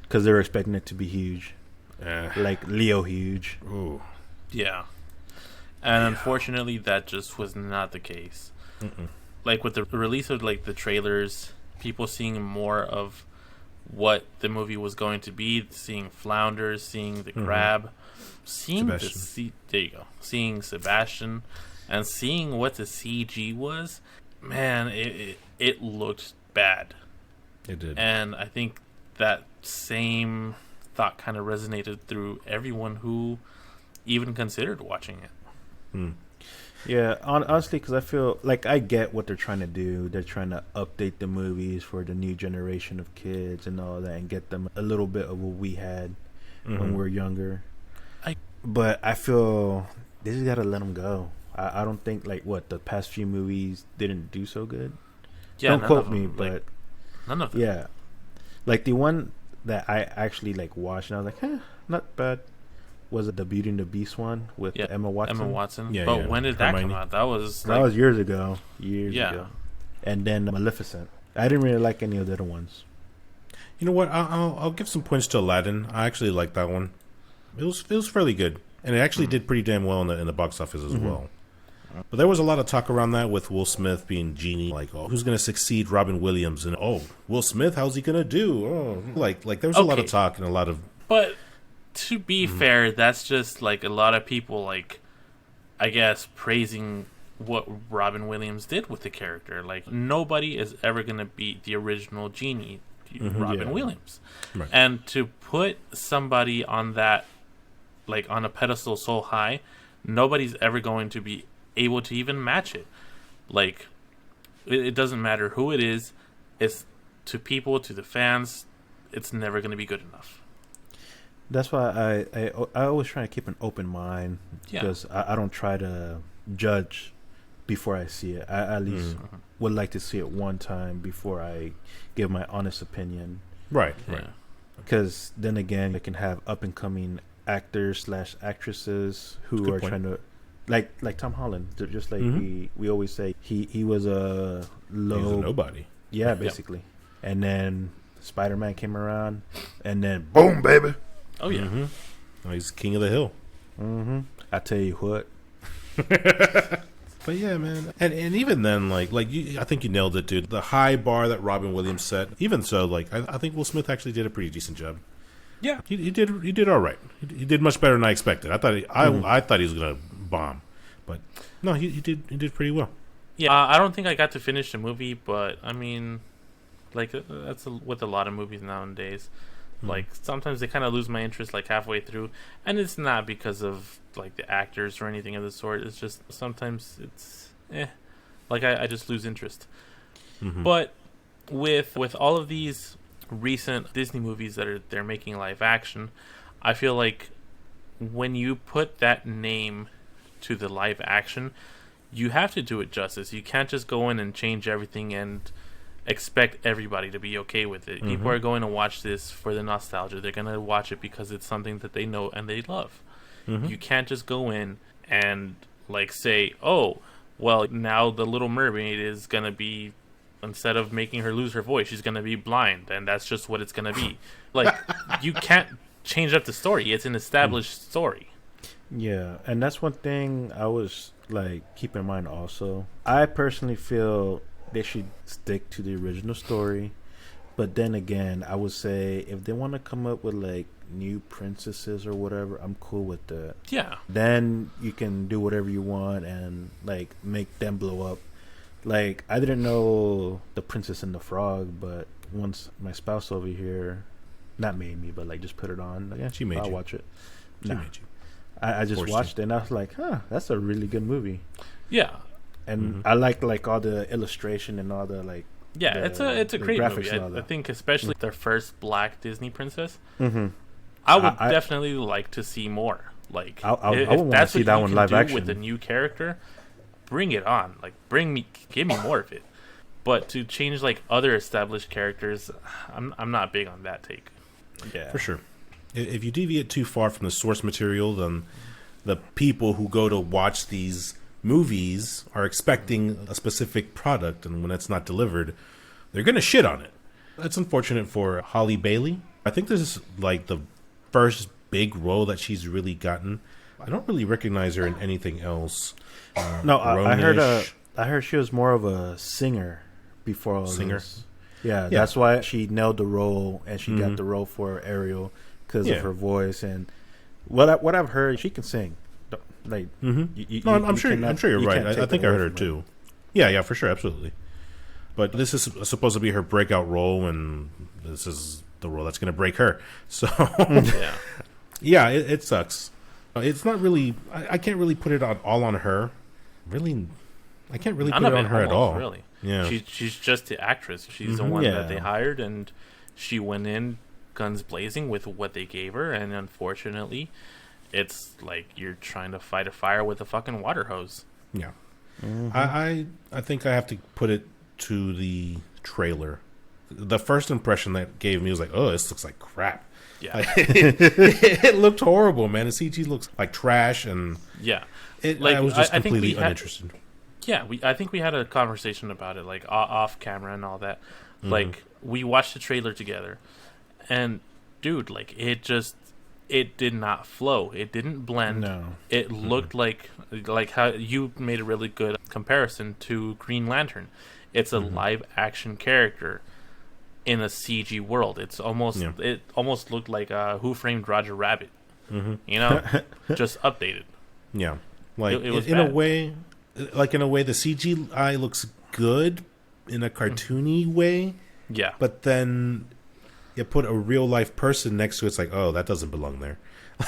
C: Because they were expecting it to be huge, like Leo huge.
B: Ooh.
A: Yeah. And unfortunately, that just was not the case.
B: Mm-mm.
A: Like with the release of like the trailers, people seeing more of what the movie was going to be, seeing Flounders, seeing the crab, seeing seeing Sebastian, and seeing what the CG was. Man, it looked bad.
B: It did.
A: And I think that same thought kind of resonated through everyone who even considered watching it.
C: Yeah, honestly, because I feel like I get what they're trying to do. They're trying to update the movies for the new generation of kids and all that, and get them a little bit of what we had when we were younger. But I feel they just gotta let them go. I don't think the past few movies didn't do so good.
A: Yeah,
C: don't quote me, but
A: none of them.
C: Yeah, like the one that I actually watched, and I was like, not bad. Was it the Beauty and the Beast one with Emma Watson?
A: Yeah. But when did that come out? That was
C: years ago. Years ago. And then Maleficent. I didn't really like any of the other ones.
B: You know what? I'll give some points to Aladdin. I actually like that one. It was fairly good, and it actually did pretty damn well in the box office as well. But there was a lot of talk around that with Will Smith being Genie, like, oh, who's going to succeed Robin Williams, and oh, Will Smith, how's he going to do? Oh, like there was a lot of talk and a lot of.
A: But to be fair, that's just like a lot of people, like, I guess, praising what Robin Williams did with the character. Like, nobody is ever going to beat the original Genie, Robin Williams.
B: Right.
A: And to put somebody on that, like, on a pedestal so high, nobody's ever going to be able to even match it. Like, it doesn't matter who it is. It's to people, to the fans, it's never going to be good enough.
C: That's why I always try to keep an open mind, because I don't try to judge before I see it. I at least would like to see it one time before I give my honest opinion.
B: Right.
C: Because then again, you can have up and coming actors / actresses who are trying to, like Tom Holland. Just like we always say, he was a low,
B: he was a nobody.
C: Yeah, basically. And then Spider-Man came around, and then boom, baby.
A: Oh yeah.
B: Oh, he's king of the hill.
C: I tell you what.
B: But yeah, man, and even then, like you, I think you nailed it, dude. The high bar that Robin Williams set. Even so, like I think Will Smith actually did a pretty decent job.
A: Yeah,
B: he did all right. He did much better than I expected. I thought he was gonna bomb, but no, he did pretty well.
A: Yeah, I don't think I got to finish the movie, but I mean, like that's with a lot of movies nowadays. Like sometimes they kind of lose my interest like halfway through, and it's not because of like the actors or anything of the sort. It's just sometimes it's like I just lose interest. But with all of these recent Disney movies that they're making live action, I feel like when you put that name to the live action, you have to do it justice. You can't just go in and change everything and expect everybody to be okay with it. People are going to watch this for the nostalgia. They're going to watch it because it's something that they know and they love. You can't just go in and like say, oh, well, now the Little Mermaid is going to be, instead of making her lose her voice, she's going to be blind, and that's just what it's going to be. Like, you can't change up the story. It's an established story.
C: Yeah, and that's one thing I was like keep in mind also. I personally feel they should stick to the original story, but then again, I would say if they want to come up with like new princesses or whatever, I'm cool with that.
A: Yeah.
C: Then you can do whatever you want and like make them blow up. Like, I didn't know the Princess and the Frog, but once my spouse over here, not made me, but like just put it on. Like, yeah,
B: she made
C: I'll
B: you.
C: watch it.
B: She made you.
C: I just watched it and I was like, that's a really good movie.
A: Yeah.
C: And I like all the illustration and all the like.
A: Yeah, it's a great movie. I think especially their first Black Disney princess. I would definitely like to see more. Like,
C: I would want to see that one live action
A: with a new character. Bring it on. Like, give me more of it. But to change like other established characters, I'm not big on that take.
C: Yeah,
B: for sure. If you deviate too far from the source material, then the people who go to watch these movies are expecting a specific product, and when it's not delivered, they're going to shit on it. That's unfortunate for Halle Bailey. I think this is like the first big role that she's really gotten. I don't really recognize her in anything else.
C: No, I heard she was more of a singer before all this. Yeah, that's why she nailed the role, and she got the role for Ariel because of her voice and what I've heard. She can sing. Like,
B: I'm sure you're right. I think I heard her too. Yeah, for sure, absolutely. But this is supposed to be her breakout role, and this is the role that's going to break her. So, it sucks. It's not really. I can't really put it all on her. Really, I can't really put it on her at all.
A: Really,
B: yeah.
A: She's just the actress. She's the one that they hired, and she went in guns blazing with what they gave her, and unfortunately, it's like you're trying to fight a fire with a fucking water hose.
B: Yeah. I think I have to put it to the trailer. The first impression that gave me was like, oh, this looks like crap.
A: Yeah.
B: Like, it looked horrible, man. The CG looks like trash, and
A: yeah.
B: I was just completely uninterested.
A: Yeah, I think we had a conversation about it, like off camera and all that. Like, we watched the trailer together, and dude, like, it did not flow. It didn't blend.
C: No.
A: It looked like how you made a really good comparison to Green Lantern. It's a live action character in a CG world. It almost looked like Who Framed Roger Rabbit. You know, just updated.
B: Yeah, like
A: it was
B: in a way, the CGI looks good in a cartoony way.
A: Yeah,
B: but then you put a real life person next to it, it's like, oh, that doesn't belong there.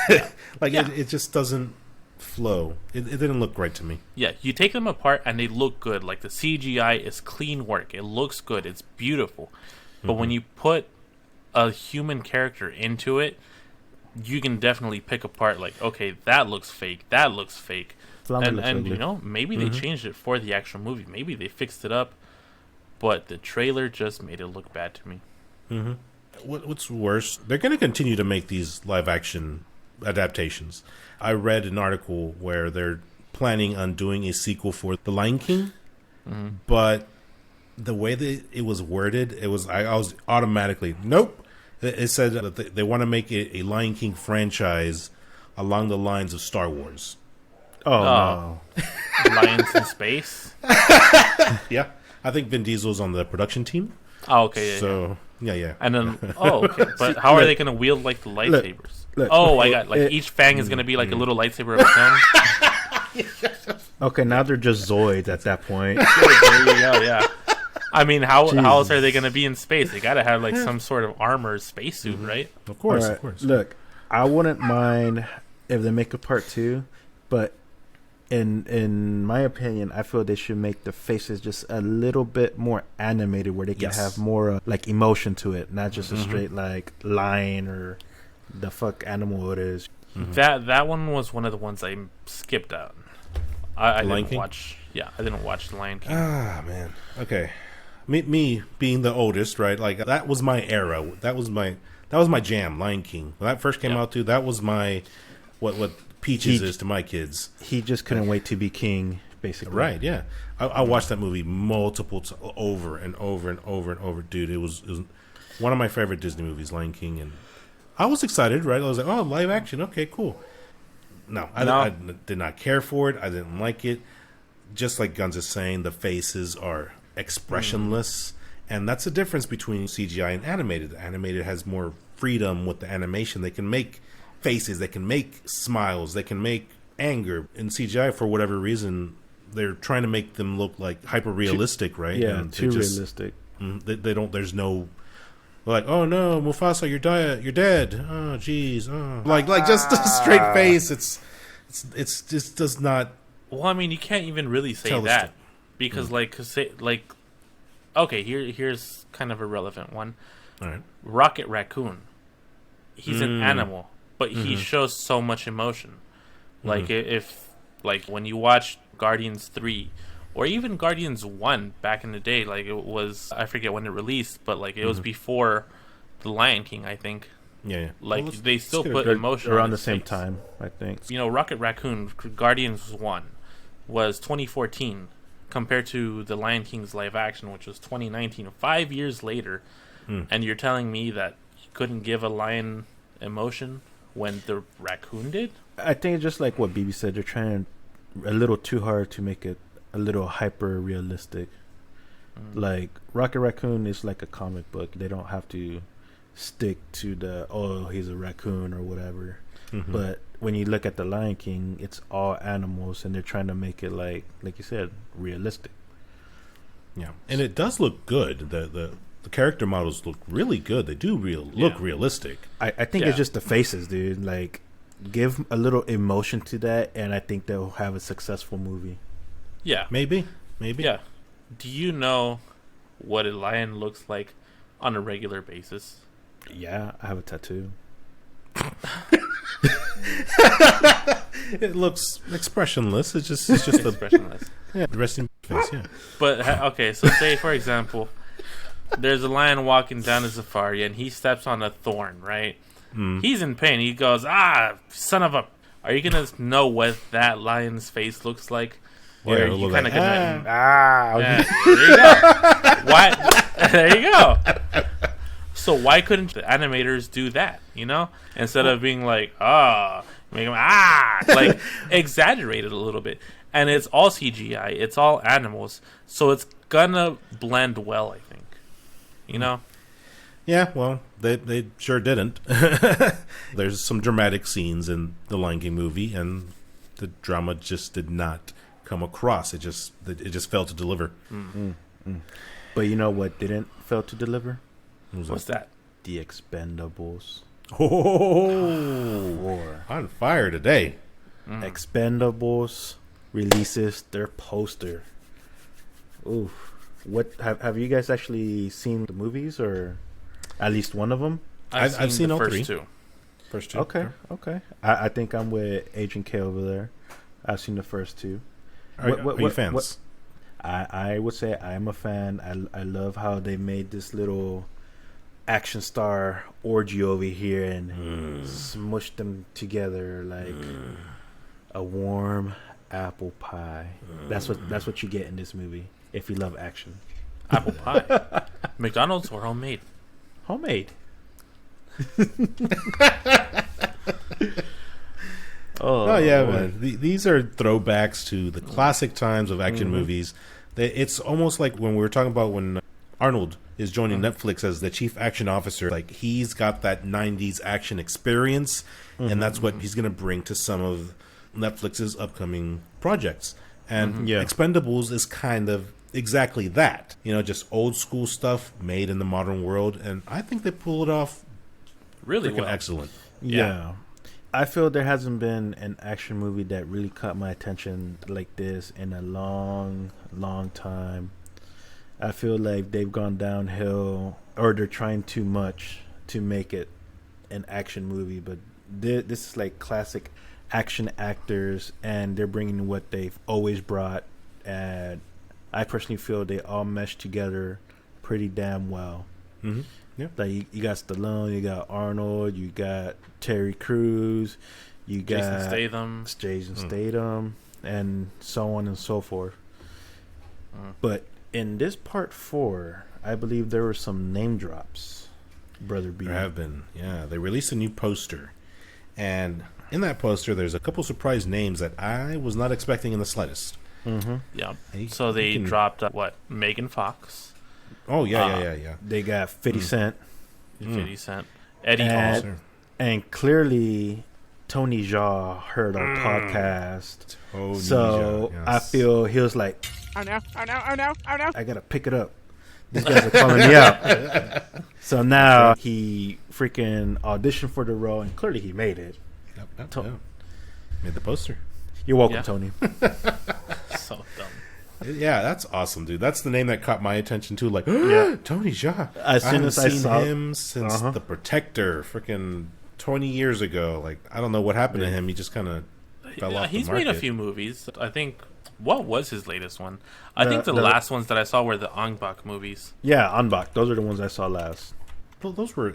B: It just doesn't flow. It didn't look right to me.
A: Yeah, you take them apart and they look good. Like, the CGI is clean work. It looks good. It's beautiful. But when you put a human character into it, you can definitely pick apart, like, okay, that looks fake. That looks fake. And you know, maybe they changed it for the actual movie. Maybe they fixed it up. But the trailer just made it look bad to me.
B: What's worse, they're going to continue to make these live action adaptations. I read an article where they're planning on doing a sequel for The Lion King, but the way that it was worded, I was automatically, nope. It said that they want to make it a Lion King franchise along the lines of Star Wars.
C: Oh, no.
A: Lions in space?
B: Yeah. I think Vin Diesel's on the production team.
A: Oh, okay.
B: Yeah.
A: And then, okay. But how are they going to wield, like, the lightsabers? I got, like, each fang is going to be, like, a little lightsaber of its own?
C: Okay, now they're just Zoids at that point.
A: There you go, yeah. I mean, how else are they going to be in space? They got to have, like, some sort of armored spacesuit, right?
B: Of course,
C: right.
B: Of course.
C: Look, I wouldn't mind if they make a part 2, but in my opinion, I feel they should make the faces just a little bit more animated, where they can have more like emotion to it, not just a straight like lion or the fuck animal it is.
A: That one was one of the ones I skipped out. I didn't watch. Yeah, I didn't watch The Lion King.
B: Ah, man. Okay, me being the oldest, right? Like, that was my era. That was my jam. Lion King. When that first came out, too, that was my what Peaches is to my kids.
C: He just couldn't wait to be king, basically.
B: Right, yeah. I watched that movie over and over and over and over. Dude, it was one of my favorite Disney movies, Lion King. And I was excited, right? I was like, oh, live action. Okay, cool. No, I did not care for it. I didn't like it. Just like Guns is saying, the faces are expressionless. And that's the difference between CGI and animated. Animated has more freedom with the animation. They can make faces, they can make smiles, they can make anger. In CGI, for whatever reason, they're trying to make them look like hyper realistic, right?
C: Yeah,
B: and
C: too realistic.
B: They don't. There's no like, oh no, Mufasa, you're dead. Oh jeez. Oh. Like just a straight face. It's just does not.
A: Well, I mean, you can't even really say that because okay, here's kind of a relevant one.
B: All right,
A: Rocket Raccoon. He's an animal. But he shows so much emotion. Like, if when you watch Guardians 3, or even Guardians 1 back in the day, like, it was, I forget when it released, but, like, it was before The Lion King, I think.
B: Yeah.
A: Like, they still put emotion
C: around the same time, I think.
A: You know, Rocket Raccoon, Guardians 1, was 2014, compared to The Lion King's live action, which was 2019, 5 years later. And you're telling me that you couldn't give a lion emotion when the raccoon did?
C: I think it's just like what BB said. They're trying a little too hard to make it a little hyper realistic. Like, Rocket Raccoon is like a comic book. They don't have to stick to he's a raccoon or whatever. But when you look at The Lion King, it's all animals, and they're trying to make it like you said, realistic.
B: Yeah, and it does look good. The character models look really good. They do look realistic.
C: I think it's just the faces, dude. Like, give a little emotion to that, and I think they'll have a successful movie.
A: Yeah.
B: Maybe.
A: Yeah. Do you know what a lion looks like on a regular basis?
C: Yeah, I have a tattoo.
B: It looks expressionless. It's just
A: expressionless.
B: Yeah, the resting face. Yeah.
A: But okay, so say for example, there's a lion walking down a safari and he steps on a thorn, right? He's in pain. He goes, son of a... Are you going to know what that lion's face looks like Where
B: Yeah,
A: you kind of
B: like,
A: there you go. Why? There you go. So why couldn't the animators do that? Instead of being like make them like exaggerate it a little bit. And it's all CGI. It's all animals, so it's gonna blend well, I think.
B: Yeah, well, they sure didn't. There's some dramatic scenes in the Lion King movie, and the drama just did not come across. It just failed to deliver.
C: But you know what didn't fail to deliver?
A: What's that?
C: The Expendables.
B: Oh, on fire today.
C: Expendables releases their poster. Ooh, what have you guys actually seen the movies, or at least one of them?
B: I've seen
A: the
B: all
A: first
B: three.
A: two.
B: First two.
C: Okay. I think I'm with Agent K over there. I've seen the first two.
B: Are you fans?
C: I would say I'm a fan. I love how they made this little action star orgy over here and smushed them together like a warm apple pie. That's what you get in this movie if you love action.
A: Apple pie. McDonald's or homemade?
C: Homemade.
B: Oh yeah, man. These are throwbacks to the classic times of action movies. It's almost like when we were talking about when Arnold is joining Netflix as the chief action officer. Like, he's got that 90s action experience, and that's what he's going to bring to some of Netflix's upcoming projects. And Expendables is kind of exactly that. Just old school stuff made in the modern world, and I think they pull it off
A: really well.
B: Excellent.
C: Yeah. I feel there hasn't been an action movie that really caught my attention like this in a long, long time. I feel like they've gone downhill, or they're trying too much to make it an action movie. But this is like classic action actors, and they're bringing what they've always brought. And I personally feel they all mesh together pretty damn well.
B: Mm-hmm. Yeah.
C: Like you got Stallone, you got Arnold, you got Terry Crews, you got Jason Statham, and so on and so forth. But in this part 4, I believe there were some name drops, Brother B.
B: There have been, yeah. They released a new poster, and in that poster, there's a couple surprise names that I was not expecting in the slightest.
A: Yeah. So they dropped Megan Fox.
B: Oh yeah.
C: They got 50 Cent.
A: 50 Cent. Eddie Hall.
C: And clearly, Tony Jaa heard our podcast. So yes. I feel he was like, oh no. I gotta pick it up. These guys are calling me out. So now he freaking auditioned for the role, and clearly he made it.
B: Yep. Made the poster.
C: You're welcome, Tony.
A: So dumb.
B: Yeah, that's awesome, dude. That's the name that caught my attention too. Like, Tony Jaa.
C: As soon as I saw
B: him since The Protector, freaking 20 years ago. Like, I don't know what happened to him. He just kind of fell off the
A: He's
B: market.
A: made a few movies. I think. What was his latest one? I think the last ones that I saw were the Ong Bak movies.
C: Yeah, Ong Bak. Those are the ones I saw last.
B: Well, those were.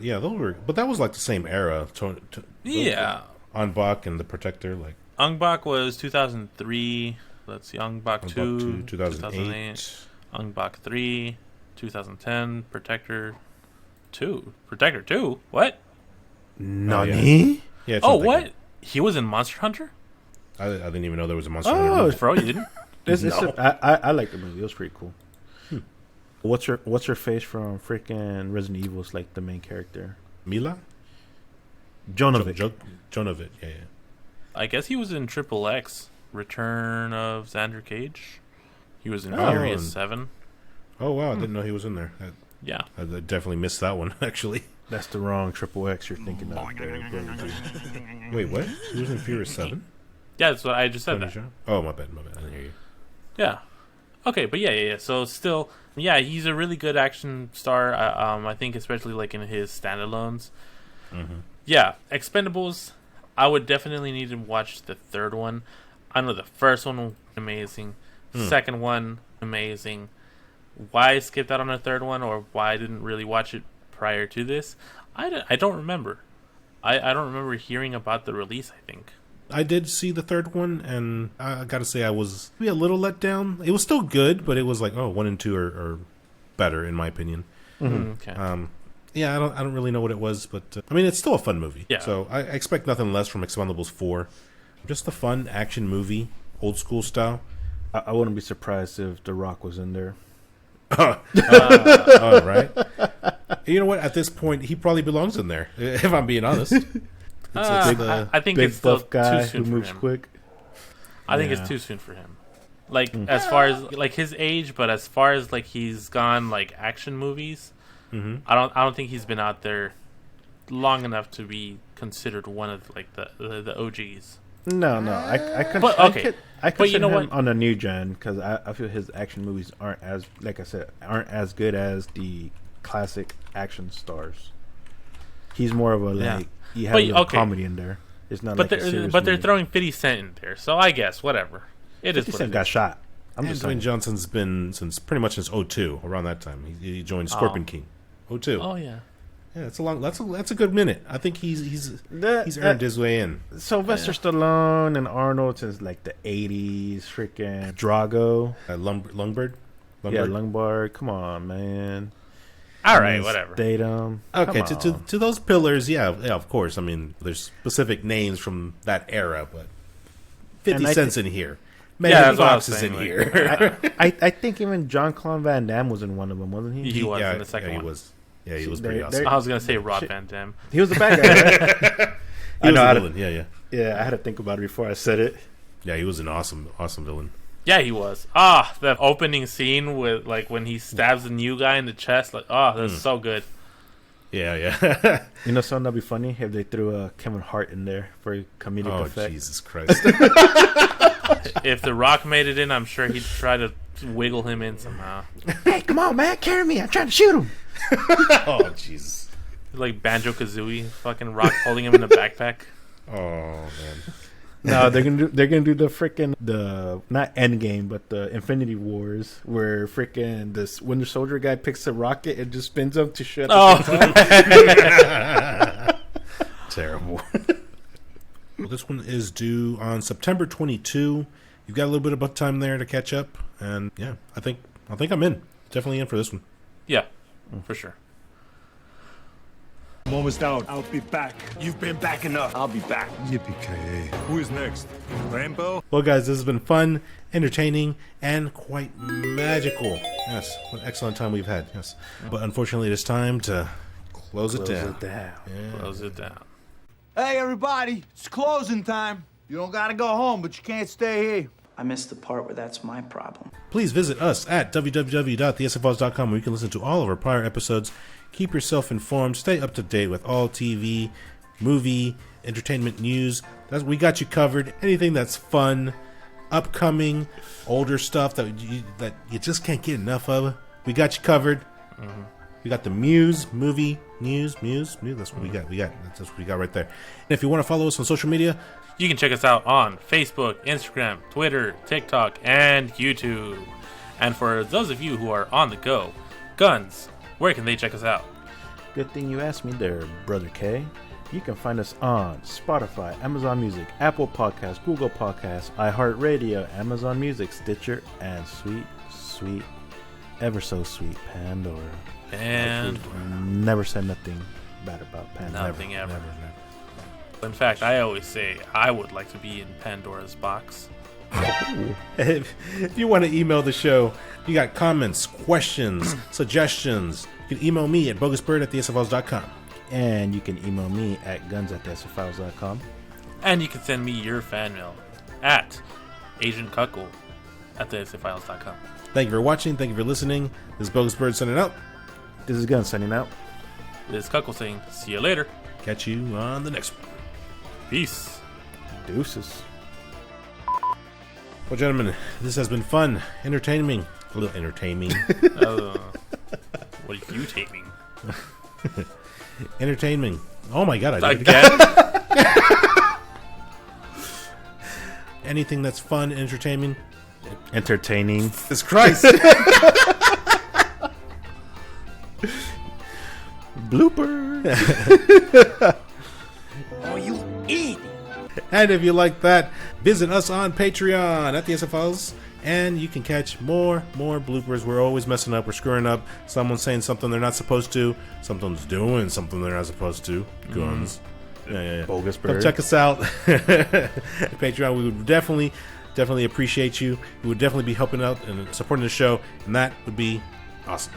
B: But that was like the same era. Ong Bak and The Protector, like.
A: Ong Bak was 2003. Let's see, Ong Bak 2,
B: 2008.
A: Ong Bak 3, 2010, Protector 2. Protector 2? What?
C: Nani?
B: Yeah.
A: What? He was in Monster Hunter?
B: I didn't even know there was a Monster Hunter movie.
A: Bro, you didn't?
C: I like the movie. It was pretty cool. What's her face from freaking Resident Evil? Is like the main character.
B: Mila?
C: Jovovich.
B: Jovovich, yeah.
A: I guess he was in Triple X. Return of Xander Cage. He was in Furious 7.
B: Oh, wow. I didn't know he was in there. I definitely missed that one, actually.
C: That's the wrong Triple X you're thinking of.
B: Wait, what? He was in Furious 7?
A: Yeah, that's what I just said.
B: Oh, my bad. I didn't hear you.
A: Yeah. Okay, but yeah. So still, he's a really good action star. I think especially like in his standalones. Yeah, Expendables, I would definitely need to watch the third one. I know the first one was amazing. Second one, amazing. Why I skipped out on the third one, or why I didn't really watch it prior to this, I don't remember. I don't remember hearing about the release, I think.
B: I did see the third one, and I gotta say I was maybe a little let down. It was still good, but it was like, 1 and 2 are better in my opinion.
A: Okay.
B: Yeah, I don't really know what it was, but I mean, it's still a fun movie.
A: Yeah.
B: So I expect nothing less from Expendables 4. Just a fun action movie, old school style.
C: I wouldn't be surprised if The Rock was in there.
B: Right. You know what? At this point, he probably belongs in there. If I'm being honest,
A: I think
C: big
A: it's still
C: buff guy
A: too soon
C: who
A: for
C: moves
A: him.
C: quick.
A: I think it's too soon for him. Like as far as like his age, but as far as like he's gone like action movies, I don't think he's been out there long enough to be considered one of like the OGs.
C: No, I
A: But
C: consider
A: you know
C: him
A: what?
C: on the new gen because I feel his action movies aren't as, like I said, aren't as good as the classic action stars. He's more of a you have a little comedy in there. It's not
A: But
C: like a serious
A: they're
C: movie.
A: throwing 50 Cent in there, so I guess whatever. It is
C: 50
A: what
C: Cent
A: it
C: got
A: is.
C: shot. I'm
B: and
C: just
B: Dwayne
C: saying.
B: Johnson's been pretty much since 2002, around that time. He joined Scorpion King. 2002.
A: Oh yeah.
B: Yeah, that's a good minute. I think he's earned his way in.
C: Sylvester Stallone and Arnold since like the 80s. Freaking Drago.
B: Lungberg.
C: Yeah, Lungbarg. Come on, man.
A: All right, whatever.
C: Datum.
B: Okay, to those pillars, yeah, of course. I mean, there's specific names from that era, but 50 Cent's in here. Megan Fox is in here.
C: I think even Jean-Claude Van Damme was in one of them, wasn't he?
A: He was in the second one.
B: He was. Yeah, he was pretty awesome.
A: I was gonna say Rob Van Dam.
C: He was the bad guy, right?
B: He was a villain. Yeah.
C: I had to think about it before I said it.
B: Yeah, he was an awesome villain.
A: Yeah, he was. The opening scene with like when he stabs the new guy in the chest, like, that's so good.
B: Yeah.
C: You know something that'd be funny if they threw Kevin Hart in there for comedic effect.
B: Oh, Jesus Christ.
A: If The Rock made it in, I'm sure he'd try to wiggle him in somehow.
C: Hey, come on, man, carry me! I'm trying to shoot him.
B: Oh, Jesus.
A: Like Banjo-Kazooie, fucking Rock holding him in a backpack.
B: Oh, man.
C: No, they're gonna do the freaking not Endgame, but the Infinity Wars, where freaking this Winter Soldier guy picks a rocket and just spins up to shit.
B: Terrible. Well, this one is due on September 22. You've got a little bit of time there to catch up, and yeah, I think I'm in. Definitely in for this one.
A: Yeah, for sure.
F: I'm almost out. I'll be back. You've been back enough. I'll be back. Yippee-ki-yay. Who is next? Rambo?
B: Well, guys, this has been fun, entertaining, and quite magical. Yes, what an excellent time we've had. Yes, but unfortunately, it's time to close it down.
C: Yeah.
A: Close it down.
G: Hey, everybody, it's closing time. You don't gotta go home, but you can't stay here.
H: I missed the part where that's my problem.
B: Please visit us at www.thesfos.com where you can listen to all of our prior episodes. Keep yourself informed. Stay up to date with all TV, movie, entertainment news. We got you covered. Anything that's fun, upcoming, older stuff that you just can't get enough of, we got you covered. We got the movie news. That's what we got. That's what we got right there. And if you want to follow us on social media,
A: you can check us out on Facebook, Instagram, Twitter, TikTok, and YouTube. And for those of you who are on the go, Guns, where can they check us out?
C: Good thing you asked me there, Brother K. You can find us on Spotify, Amazon Music, Apple Podcasts, Google Podcasts, iHeartRadio, Amazon Music, Stitcher, and sweet, ever so sweet Pandora.
A: And
C: never said nothing bad about Pandora.
A: Nothing ever. Never. In fact, I always say I would like to be in Pandora's box.
B: If you want to email the show, you got comments, questions, suggestions, you can email me at bogusbird@thesfos.com.
C: And you can email me at guns@thesfiles.com.
A: And you can send me your fan mail at agentcuckle@thesfiles.com.
B: Thank you for watching. Thank you for listening. This is Bogus Bird signing out.
C: This is Gun signing out.
A: This is Cuckle saying, see you later.
B: Catch you on the next one.
A: Peace.
C: Deuces.
B: Well, gentlemen, this has been fun, entertaining. A little entertaining.
A: What are you taping?
B: Entertaining. Oh my god, I did
A: Again?
B: Anything that's fun, entertaining.
C: Entertaining.
B: Jesus Christ.
C: Blooper.
G: Oh, you eat.
B: And if you like that, visit us on Patreon at the SFLs. And you can catch more bloopers. We're always messing up. We're screwing up. Someone's saying something they're not supposed to. Someone's doing something they're not supposed to. Guns. Yeah.
C: Bogus bird.
B: Come check us out. Patreon. We would definitely appreciate you. We would definitely be helping out and supporting the show. And that would be awesome.